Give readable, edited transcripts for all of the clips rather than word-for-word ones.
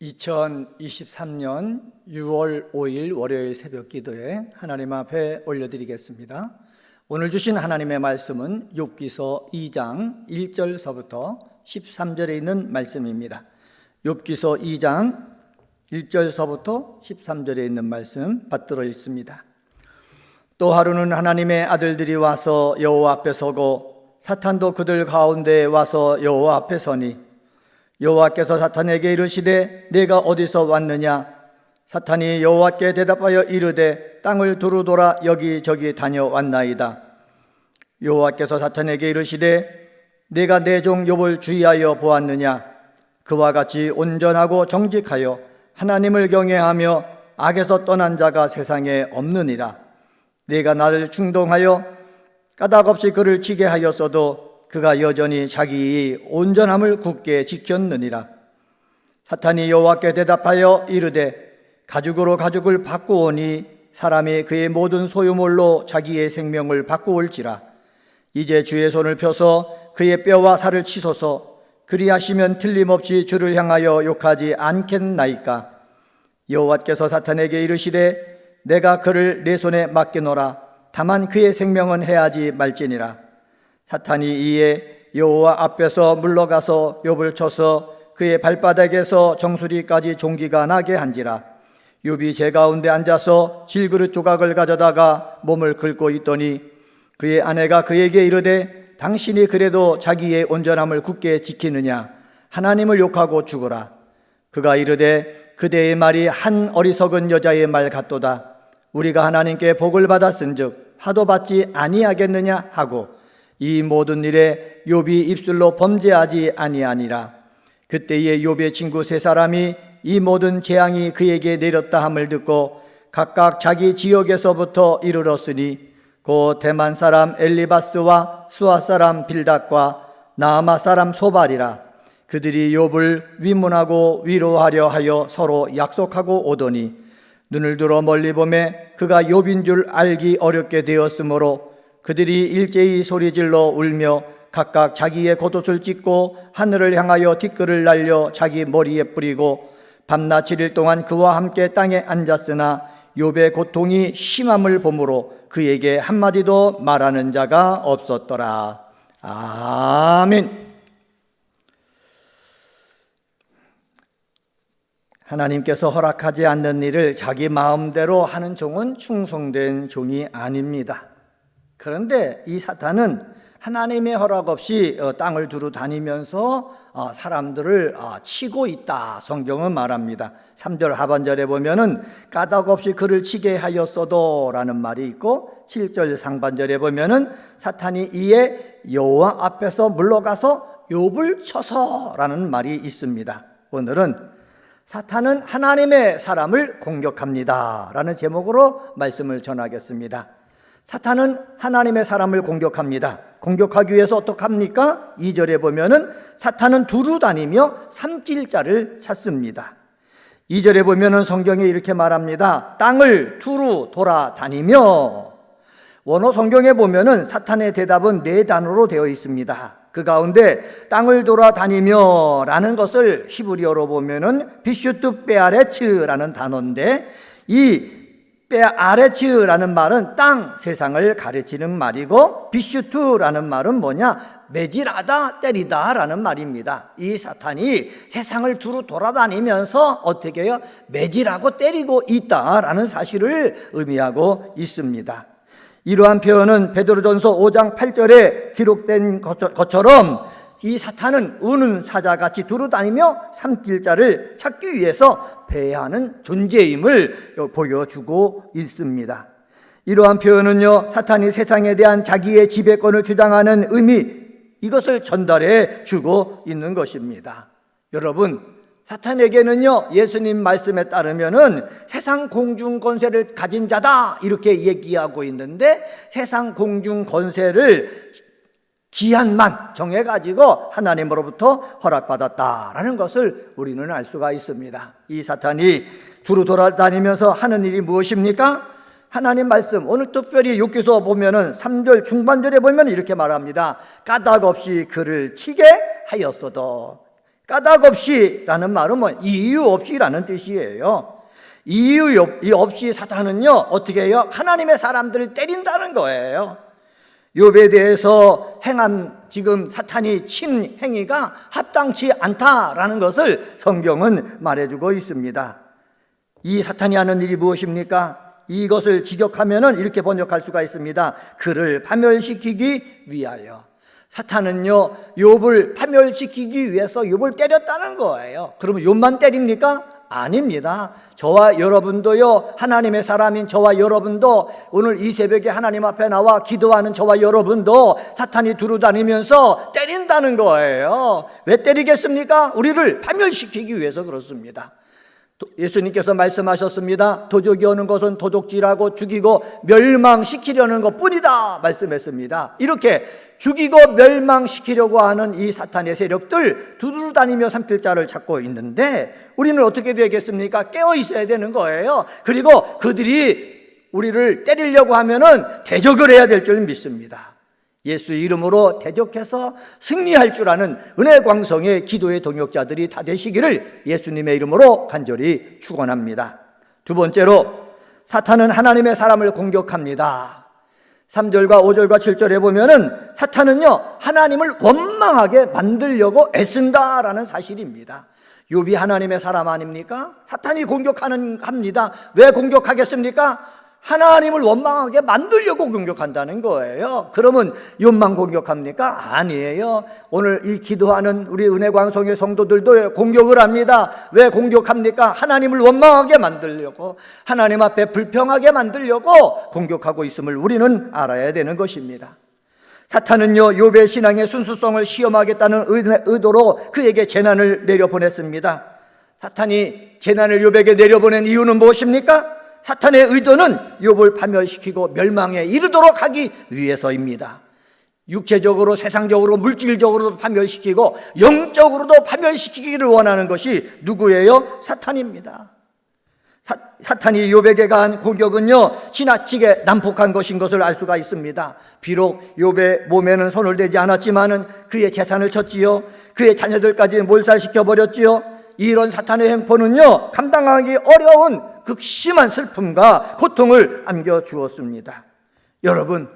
2023년 6월 5일 월요일 새벽 기도에 하나님 앞에 올려드리겠습니다. 오늘 주신 하나님의 말씀은 욥기서 2장 1절서부터 13절에 있는 말씀입니다. 욥기서 2장 1절서부터 13절에 있는 말씀 받들어 있습니다. 또 하루는 하나님의 아들들이 와서 여호와 앞에 서고 사탄도 그들 가운데에 와서 여호와 앞에 서니 여호와께서 사탄에게 이르시되 내가 어디서 왔느냐? 사탄이 여호와께 대답하여 이르되 땅을 두루 돌아 여기저기 다녀왔나이다. 여호와께서 사탄에게 이르시되 내가 내 종 욥을 주의하여 보았느냐? 그와 같이 온전하고 정직하여 하나님을 경외하며 악에서 떠난 자가 세상에 없느니라. 내가 나를 충동하여 까닭없이 그를 치게 하였어도 그가 여전히 자기의 온전함을 굳게 지켰느니라. 사탄이 여호와께 대답하여 이르되 가죽으로 가죽을 바꾸오니 사람이 그의 모든 소유물로 자기의 생명을 바꾸올지라. 이제 주의 손을 펴서 그의 뼈와 살을 치소서. 그리하시면 틀림없이 주를 향하여 욕하지 않겠나이까. 여호와께서 사탄에게 이르시되 내가 그를 내 손에 맡기노라. 다만 그의 생명은 해하지 말지니라. 사탄이 이에 여호와 앞에서 물러가서 욥을 쳐서 그의 발바닥에서 정수리까지 종기가 나게 한지라. 욥이 제 가운데 앉아서 질그릇 조각을 가져다가 몸을 긁고 있더니 그의 아내가 그에게 이르되 당신이 그래도 자기의 온전함을 굳게 지키느냐? 하나님을 욕하고 죽으라. 그가 이르되 그대의 말이 한 어리석은 여자의 말 같도다. 우리가 하나님께 복을 받았은즉 하도 받지 아니하겠느냐 하고 이 모든 일에 욥이 입술로 범죄하지 아니하니라. 그때에 욥의 친구 세 사람이 이 모든 재앙이 그에게 내렸다 함을 듣고 각각 자기 지역에서부터 이르렀으니 곧 대만 사람 엘리바스와 수아 사람 빌닷과 나아마 사람 소발이라. 그들이 욥을 위문하고 위로하려 하여 서로 약속하고 오더니 눈을 들어 멀리 보매 그가 욥인 줄 알기 어렵게 되었으므로 그들이 일제히 소리질러 울며 각각 자기의 겉옷을 찢고 하늘을 향하여 티끌을 날려 자기 머리에 뿌리고 밤낮 7일 동안 그와 함께 땅에 앉았으나 욥의 고통이 심함을 보므로 그에게 한마디도 말하는 자가 없었더라. 아멘. 하나님께서 허락하지 않는 일을 자기 마음대로 하는 종은 충성된 종이 아닙니다. 그런데 이 사탄은 하나님의 허락 없이 땅을 두루 다니면서 사람들을 치고 있다. 성경은 말합니다. 3절 하반절에 보면은 까닭 없이 그를 치게 하였어도 라는 말이 있고 7절 상반절에 보면은 사탄이 이에 여호와 앞에서 물러가서 욥을 쳐서 라는 말이 있습니다. 오늘은 사탄은 하나님의 사람을 공격합니다 라는 제목으로 말씀을 전하겠습니다. 사탄은 하나님의 사람을 공격합니다. 공격하기 위해서 어떻게 합니까? 2절에 보면은 사탄은 두루 다니며 삼킬 자를 찾습니다. 2절에 보면은 성경에 이렇게 말합니다. 땅을 두루 돌아다니며. 원어 성경에 보면은 사탄의 대답은 4단어로 되어 있습니다. 그 가운데 땅을 돌아다니며 라는 것을 히브리어로 보면은 비슈트 베아레츠라는 단어인데 이 베아레츠라는 말은 땅, 세상을 가르치는 말이고 비슈트라는 말은 뭐냐? 매질하다, 때리다 라는 말입니다. 이 사탄이 세상을 두루 돌아다니면서 어떻게 해요? 매질하고 때리고 있다라는 사실을 의미하고 있습니다. 이러한 표현은 베드로전서 5장 8절에 기록된 것처럼 이 사탄은 우는 사자같이 두루 다니며 삼킬 자를 찾기 위해서 배회하는 존재임을 보여주고 있습니다. 이러한 표현은요, 사탄이 세상에 대한 자기의 지배권을 주장하는 의미, 이것을 전달해 주고 있는 것입니다. 여러분, 사탄에게는요, 예수님 말씀에 따르면은 세상 공중 권세를 가진 자다 이렇게 얘기하고 있는데 세상 공중 권세를 기한만 정해가지고 하나님으로부터 허락받았다라는 것을 우리는 알 수가 있습니다. 이 사탄이 두루 돌아다니면서 하는 일이 무엇입니까? 하나님 말씀, 오늘 특별히 욥기서 보면은 3절 중반절에 보면 이렇게 말합니다. 까닭 없이 그를 치게 하였어도. 까닭 없이라는 말은 뭐 이유 없이라는 뜻이에요. 이유 없이 사탄은요 어떻게 해요? 하나님의 사람들을 때린다는 거예요. 욥에 대해서 행한 지금 사탄이 친 행위가 합당치 않다라는 것을 성경은 말해주고 있습니다. 이 사탄이 하는 일이 무엇입니까? 이것을 직역하면은 이렇게 번역할 수가 있습니다. 그를 파멸시키기 위하여. 사탄은요 욥을 파멸시키기 위해서 욥을 때렸다는 거예요. 그러면 욥만 때립니까? 아닙니다. 저와 여러분도요, 하나님의 사람인 저와 여러분도 오늘 이 새벽에 하나님 앞에 나와 기도하는 저와 여러분도 사탄이 두루다니면서 때린다는 거예요. 왜 때리겠습니까? 우리를 파멸시키기 위해서 그렇습니다. 예수님께서 말씀하셨습니다. 도적이 오는 것은 도둑질하고 죽이고 멸망시키려는 것뿐이다 말씀했습니다. 이렇게 죽이고 멸망시키려고 하는 이 사탄의 세력들 두루다니며 삼킬 자를 찾고 있는데 우리는 어떻게 되겠습니까? 깨어 있어야 되는 거예요. 그리고 그들이 우리를 때리려고 하면은 대적을 해야 될 줄 믿습니다. 예수 이름으로 대적해서 승리할 줄 아는 은혜광성의 기도의 동역자들이 다 되시기를 예수님의 이름으로 간절히 축원합니다. 두 번째로 사탄은 하나님의 사람을 공격합니다. 3절과 5절과 7절에 보면은 사탄은요 하나님을 원망하게 만들려고 애쓴다라는 사실입니다. 욥이 하나님의 사람 아닙니까? 사탄이 합니다. 왜 공격하겠습니까? 하나님을 원망하게 만들려고 공격한다는 거예요. 그러면 욥만 공격합니까? 아니에요. 오늘 이 기도하는 우리 은혜광성의 성도들도 공격을 합니다. 왜 공격합니까? 하나님을 원망하게 만들려고, 하나님 앞에 불평하게 만들려고 공격하고 있음을 우리는 알아야 되는 것입니다. 사탄은요 욥의 신앙의 순수성을 시험하겠다는 의도로 그에게 재난을 내려보냈습니다. 사탄이 재난을 욥에게 내려보낸 이유는 무엇입니까? 사탄의 의도는 욥을 파멸시키고 멸망에 이르도록 하기 위해서입니다. 육체적으로, 세상적으로, 물질적으로도 파멸시키고 영적으로도 파멸시키기를 원하는 것이 누구예요? 사탄입니다. 사탄이 욥에게 가한 공격은요 지나치게 난폭한 것인 것을 알 수가 있습니다. 비록 욥의 몸에는 손을 대지 않았지만은 그의 재산을 쳤지요. 그의 자녀들까지 몰살시켜 버렸지요. 이런 사탄의 행포는요 감당하기 어려운 극심한 슬픔과 고통을 안겨주었습니다. 여러분,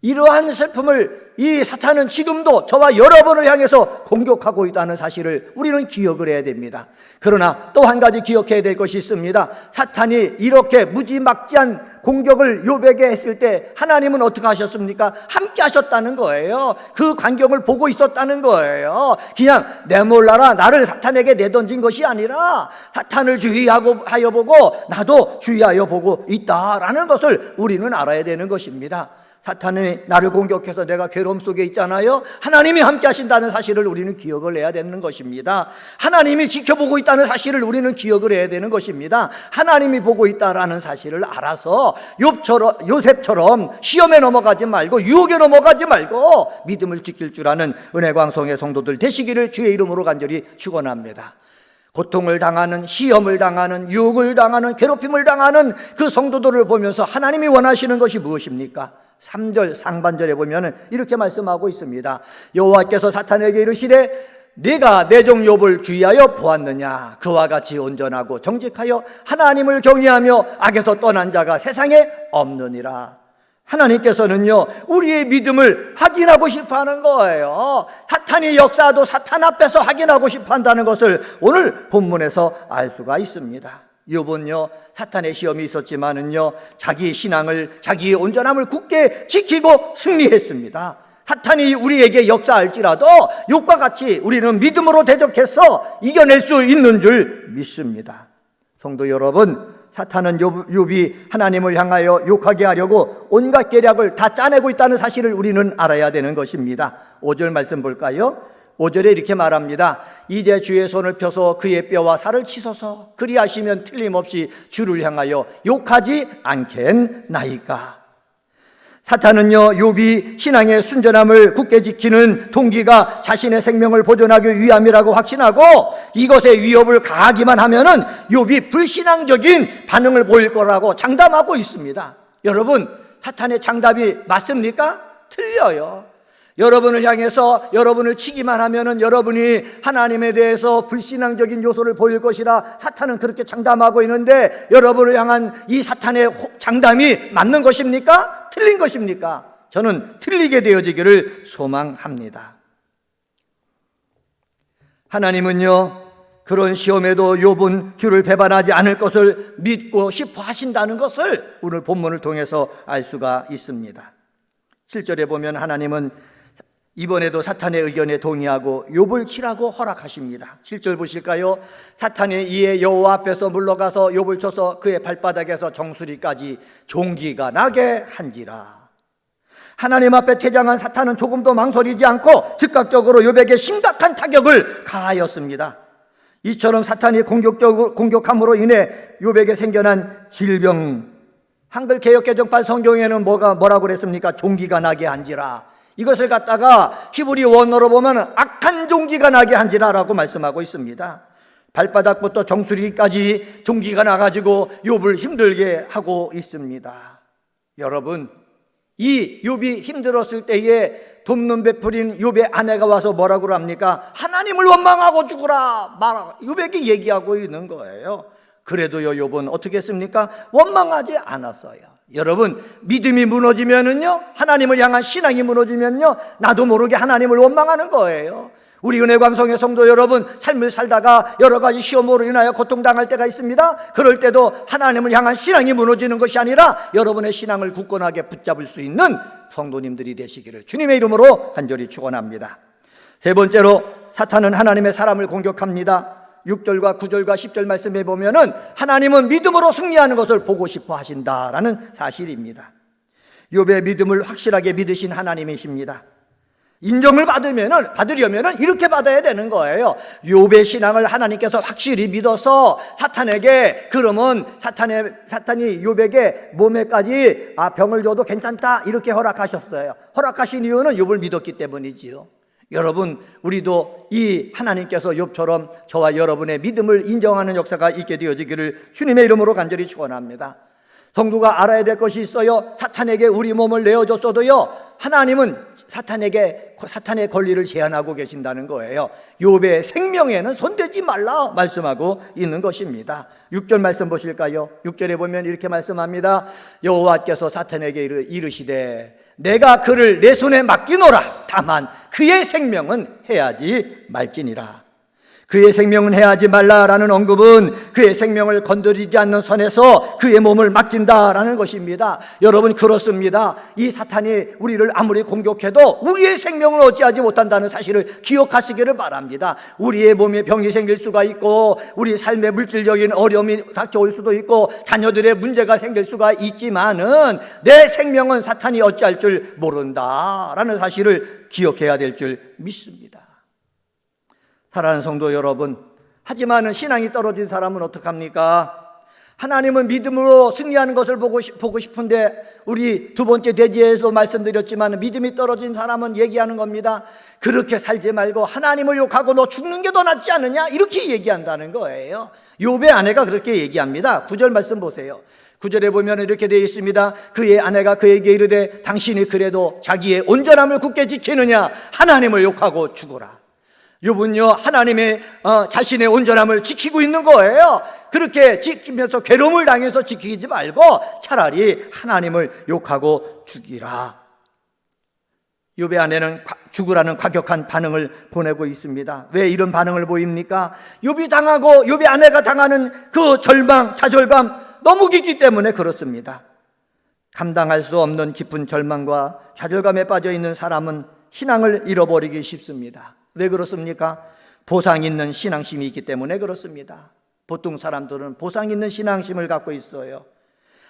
이러한 슬픔을 이 사탄은 지금도 저와 여러분을 향해서 공격하고 있다는 사실을 우리는 기억을 해야 됩니다. 그러나 또 한 가지 기억해야 될 것이 있습니다. 사탄이 이렇게 무지막지한 공격을 욥에게 했을 때 하나님은 어떻게 하셨습니까? 함께 하셨다는 거예요. 그 광경을 보고 있었다는 거예요. 그냥 내몰라라 나를 사탄에게 내던진 것이 아니라 사탄을 주의하여 보고 나도 주의하여 보고 있다라는 것을 우리는 알아야 되는 것입니다. 사탄이 나를 공격해서 내가 괴로움 속에 있잖아요. 하나님이 함께 하신다는 사실을 우리는 기억을 해야 되는 것입니다. 하나님이 지켜보고 있다는 사실을 우리는 기억을 해야 되는 것입니다. 하나님이 보고 있다라는 사실을 알아서 요셉처럼 시험에 넘어가지 말고 유혹에 넘어가지 말고 믿음을 지킬 줄 아는 은혜광성의 성도들 되시기를 주의 이름으로 간절히 축원합니다. 고통을 당하는, 시험을 당하는, 유혹을 당하는, 괴롭힘을 당하는 그 성도들을 보면서 하나님이 원하시는 것이 무엇입니까? 3절 상반절에 보면 이렇게 말씀하고 있습니다. 여호와께서 사탄에게 이르시되 네가 내 종 욥을 주의하여 보았느냐? 그와 같이 온전하고 정직하여 하나님을 경외하며 악에서 떠난 자가 세상에 없느니라. 하나님께서는요 우리의 믿음을 확인하고 싶어하는 거예요. 사탄이 역사도 사탄 앞에서 확인하고 싶어한다는 것을 오늘 본문에서 알 수가 있습니다. 욥은요 사탄의 시험이 있었지만은요 자기 신앙을, 자기의 온전함을 굳게 지키고 승리했습니다. 사탄이 우리에게 역사할지라도 욥과 같이 우리는 믿음으로 대적해서 이겨낼 수 있는 줄 믿습니다. 성도 여러분, 사탄은 욥이 하나님을 향하여 욕하게 하려고 온갖 계략을 다 짜내고 있다는 사실을 우리는 알아야 되는 것입니다. 5절 말씀 볼까요? 5절에 이렇게 말합니다. 이제 주의 손을 펴서 그의 뼈와 살을 치소서. 그리하시면 틀림없이 주를 향하여 욕하지 않겠나이까. 사탄은요 욥이 신앙의 순전함을 굳게 지키는 동기가 자신의 생명을 보존하기 위함이라고 확신하고 이것의 위협을 가하기만 하면은 욥이 불신앙적인 반응을 보일 거라고 장담하고 있습니다. 여러분, 사탄의 장담이 맞습니까? 틀려요. 여러분을 향해서 여러분을 치기만 하면은 여러분이 하나님에 대해서 불신앙적인 요소를 보일 것이라 사탄은 그렇게 장담하고 있는데, 여러분을 향한 이 사탄의 장담이 맞는 것입니까? 틀린 것입니까? 저는 틀리게 되어지기를 소망합니다. 하나님은요, 그런 시험에도 욥은 주를 배반하지 않을 것을 믿고 싶어 하신다는 것을 오늘 본문을 통해서 알 수가 있습니다. 7절에 보면 하나님은 이번에도 사탄의 의견에 동의하고 욥을 치라고 허락하십니다. 7절 보실까요? 사탄이 이에 여호와 앞에서 물러가서 욥을 쳐서 그의 발바닥에서 정수리까지 종기가 나게 한지라. 하나님 앞에 퇴장한 사탄은 조금도 망설이지 않고 즉각적으로 욥에게 심각한 타격을 가하였습니다. 이처럼 사탄이 공격함으로 인해 욥에게 생겨난 질병, 한글 개역 개정판 성경에는 뭐라고 그랬습니까? 종기가 나게 한지라. 이것을 갖다가 히브리 원어로 보면 악한 종기가 나게 한지라라고 말씀하고 있습니다. 발바닥부터 정수리까지 종기가 나가지고 욥을 힘들게 하고 있습니다. 여러분, 이 욥이 힘들었을 때에 돕는 베풀인 욥의 아내가 와서 뭐라고 합니까? 하나님을 원망하고 죽으라 욥에게 얘기하고 있는 거예요. 그래도요, 욥은 어떻게 했습니까? 원망하지 않았어요. 여러분, 믿음이 무너지면은요, 하나님을 향한 신앙이 무너지면요, 나도 모르게 하나님을 원망하는 거예요. 우리 은혜광성의 성도 여러분, 삶을 살다가 여러 가지 시험으로 인하여 고통당할 때가 있습니다. 그럴 때도 하나님을 향한 신앙이 무너지는 것이 아니라 여러분의 신앙을 굳건하게 붙잡을 수 있는 성도님들이 되시기를 주님의 이름으로 간절히 축원합니다. 세 번째로, 사탄은 하나님의 사람을 공격합니다. 6절과 9절과 10절 말씀해 보면은 하나님은 믿음으로 승리하는 것을 보고 싶어 하신다라는 사실입니다. 욥의 믿음을 확실하게 믿으신 하나님이십니다. 인정을 받으려면은 이렇게 받아야 되는 거예요. 욥의 신앙을 하나님께서 확실히 믿어서 사탄에게, 그러면 사탄이 욥에게 몸에까지 병을 줘도 괜찮다 이렇게 허락하셨어요. 허락하신 이유는 욥을 믿었기 때문이지요. 여러분, 우리도 이 하나님께서 욥처럼 저와 여러분의 믿음을 인정하는 역사가 있게 되어지기를 주님의 이름으로 간절히 축원합니다. 성도가 알아야 될 것이 있어요. 사탄에게 우리 몸을 내어줬어도요, 하나님은 사탄의 권리를 제한하고 계신다는 거예요. 욥의 생명에는 손대지 말라 말씀하고 있는 것입니다. 6절 말씀 보실까요? 6절에 보면 이렇게 말씀합니다. 여호와께서 사탄에게 이르시되 내가 그를 내 손에 맡기노라. 다만 그의 생명은 해하지 말지니라. 그의 생명은 해하지 말라라는 언급은 그의 생명을 건드리지 않는 선에서 그의 몸을 맡긴다라는 것입니다. 여러분, 그렇습니다. 이 사탄이 우리를 아무리 공격해도 우리의 생명을 어찌하지 못한다는 사실을 기억하시기를 바랍니다. 우리의 몸에 병이 생길 수가 있고, 우리 삶에 물질적인 어려움이 닥쳐올 수도 있고, 자녀들의 문제가 생길 수가 있지만은 내 생명은 사탄이 어찌할 줄 모른다라는 사실을 기억해야 될 줄 믿습니다. 사랑하는 성도 여러분, 하지만은 신앙이 떨어진 사람은 어떡합니까? 하나님은 믿음으로 승리하는 것을 보고 싶은데, 우리 두 번째 대지에서 말씀드렸지만 믿음이 떨어진 사람은 얘기하는 겁니다. 그렇게 살지 말고 하나님을 욕하고 너 죽는 게 더 낫지 않느냐, 이렇게 얘기한다는 거예요. 욥의 아내가 그렇게 얘기합니다. 9절 말씀 보세요. 9절에 보면 이렇게 되어 있습니다. 그의 아내가 그에게 이르되 당신이 그래도 자기의 온전함을 굳게 지키느냐, 하나님을 욕하고 죽어라. 욥은요, 하나님의 자신의 온전함을 지키고 있는 거예요. 그렇게 지키면서 괴로움을 당해서 지키지 말고 차라리 하나님을 욕하고 죽이라. 욥의 아내는 죽으라는 과격한 반응을 보내고 있습니다. 왜 이런 반응을 보입니까? 욥의 아내가 당하는 그 절망, 좌절감 너무 깊기 때문에 그렇습니다. 감당할 수 없는 깊은 절망과 좌절감에 빠져 있는 사람은 신앙을 잃어버리기 쉽습니다. 왜 그렇습니까? 보상 있는 신앙심이 있기 때문에 그렇습니다. 보통 사람들은 보상 있는 신앙심을 갖고 있어요.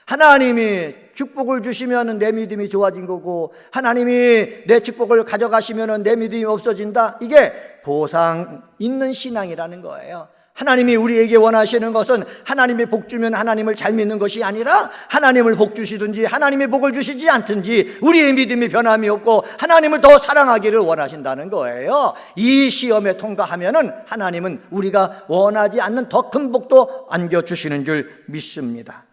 하나님이 축복을 주시면 내 믿음이 좋아진 거고, 하나님이 내 축복을 가져가시면 내 믿음이 없어진다. 이게 보상 있는 신앙이라는 거예요. 하나님이 우리에게 원하시는 것은 하나님이 복 주면 하나님을 잘 믿는 것이 아니라, 하나님을 복 주시든지 하나님이 복을 주시지 않든지 우리의 믿음이 변함이 없고 하나님을 더 사랑하기를 원하신다는 거예요. 이 시험에 통과하면은 하나님은 우리가 원하지 않는 더 큰 복도 안겨주시는 줄 믿습니다.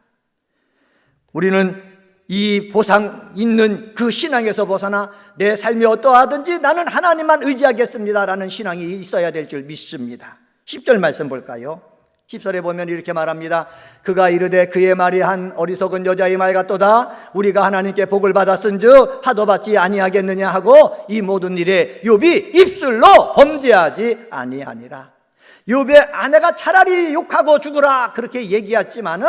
우리는 이 보상 있는 그 신앙에서 벗어나 내 삶이 어떠하든지 나는 하나님만 의지하겠습니다라는 신앙이 있어야 될 줄 믿습니다. 10절 말씀 볼까요? 10절에 보면 이렇게 말합니다. 그가 이르되 그의 말이 한 어리석은 여자의 말 같도다. 우리가 하나님께 복을 받았은즉 하도 받지 아니하겠느냐 하고 이 모든 일에 욥이 입술로 범죄하지 아니하니라. 욥의 아내가 차라리 욕하고 죽으라 그렇게 얘기했지만은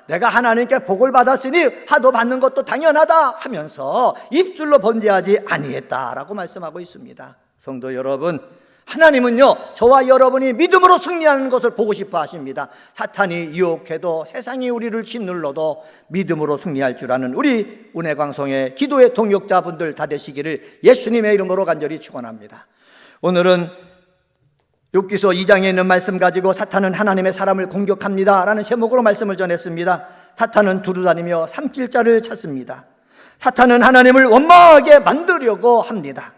내가 하나님께 복을 받았으니 하도 받는 것도 당연하다 하면서 입술로 범죄하지 아니했다라고 말씀하고 있습니다. 성도 여러분, 하나님은요 저와 여러분이 믿음으로 승리하는 것을 보고 싶어 하십니다. 사탄이 유혹해도 세상이 우리를 짓눌러도 믿음으로 승리할 줄 아는 우리 은혜광성의 기도의 동역자분들 다 되시기를 예수님의 이름으로 간절히 축원합니다. 오늘은 욥기서 2장에 있는 말씀 가지고 사탄은 하나님의 사람을 공격합니다 라는 제목으로 말씀을 전했습니다. 사탄은 두루다니며 삼킬자를 찾습니다. 사탄은 하나님을 원망하게 만들려고 합니다.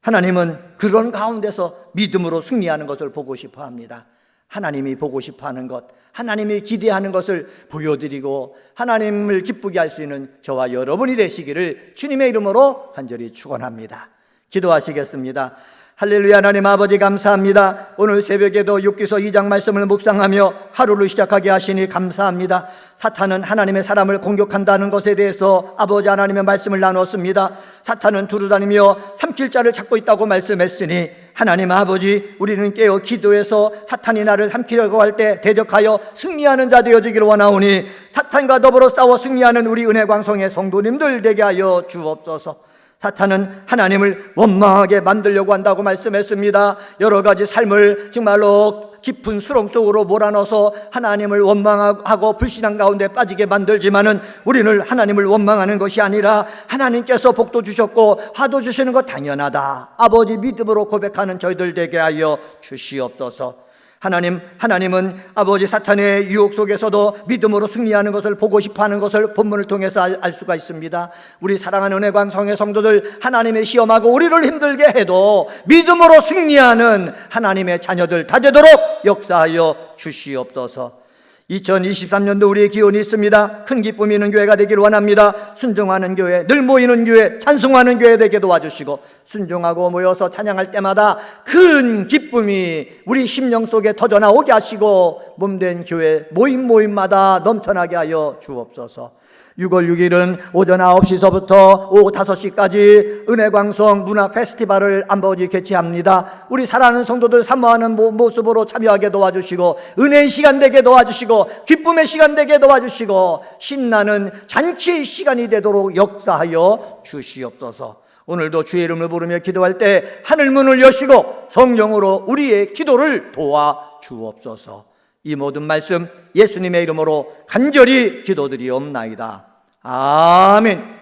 하나님은 그런 가운데서 믿음으로 승리하는 것을 보고 싶어 합니다. 하나님이 보고 싶어 하는 것, 하나님이 기대하는 것을 보여드리고 하나님을 기쁘게 할 수 있는 저와 여러분이 되시기를 주님의 이름으로 간절히 축원합니다. 기도하시겠습니다. 할렐루야. 하나님 아버지 감사합니다. 오늘 새벽에도 욥기서 2장 말씀을 묵상하며 하루를 시작하게 하시니 감사합니다. 사탄은 하나님의 사람을 공격한다는 것에 대해서 아버지 하나님의 말씀을 나눴습니다. 사탄은 두루다니며 삼킬자를 찾고 있다고 말씀했으니 하나님 아버지, 우리는 깨어 기도해서 사탄이 나를 삼키려고 할 때 대적하여 승리하는 자 되어지기를 원하오니 사탄과 더불어 싸워 승리하는 우리 은혜광성의 성도님들 되게 하여 주옵소서. 사탄은 하나님을 원망하게 만들려고 한다고 말씀했습니다. 여러 가지 삶을 정말로 깊은 수렁 속으로 몰아넣어서 하나님을 원망하고 불신앙 가운데 빠지게 만들지만은 우리는 하나님을 원망하는 것이 아니라 하나님께서 복도 주셨고 화도 주시는 것 당연하다. 아버지 믿음으로 고백하는 저희들 되게 하여 주시옵소서. 하나님은 아버지 사탄의 유혹 속에서도 믿음으로 승리하는 것을 보고 싶어하는 것을 본문을 통해서 알 수가 있습니다. 우리 사랑하는 은혜광성의 성도들, 하나님의 시험하고 우리를 힘들게 해도 믿음으로 승리하는 하나님의 자녀들 다 되도록 역사하여 주시옵소서. 2023년도 우리의 기원이 있습니다. 큰 기쁨이 있는 교회가 되길 원합니다. 순종하는 교회, 늘 모이는 교회, 찬송하는 교회 되게 도와주시고 순종하고 모여서 찬양할 때마다 큰 기쁨이 우리 심령 속에 터져나오게 하시고 몸된 교회 모임마다 넘쳐나게 하여 주옵소서. 6월 6일은 오전 9시서부터 오후 5시까지 은혜광성 문화 페스티벌을 아버지 개최합니다. 우리 사랑하는 성도들 사모하는 모습으로 참여하게 도와주시고 은혜의 시간 되게 도와주시고 기쁨의 시간 되게 도와주시고 신나는 잔치의 시간이 되도록 역사하여 주시옵소서. 오늘도 주의 이름을 부르며 기도할 때 하늘문을 여시고 성령으로 우리의 기도를 도와주옵소서. 이 모든 말씀 예수님의 이름으로 간절히 기도드리옵나이다. 아멘.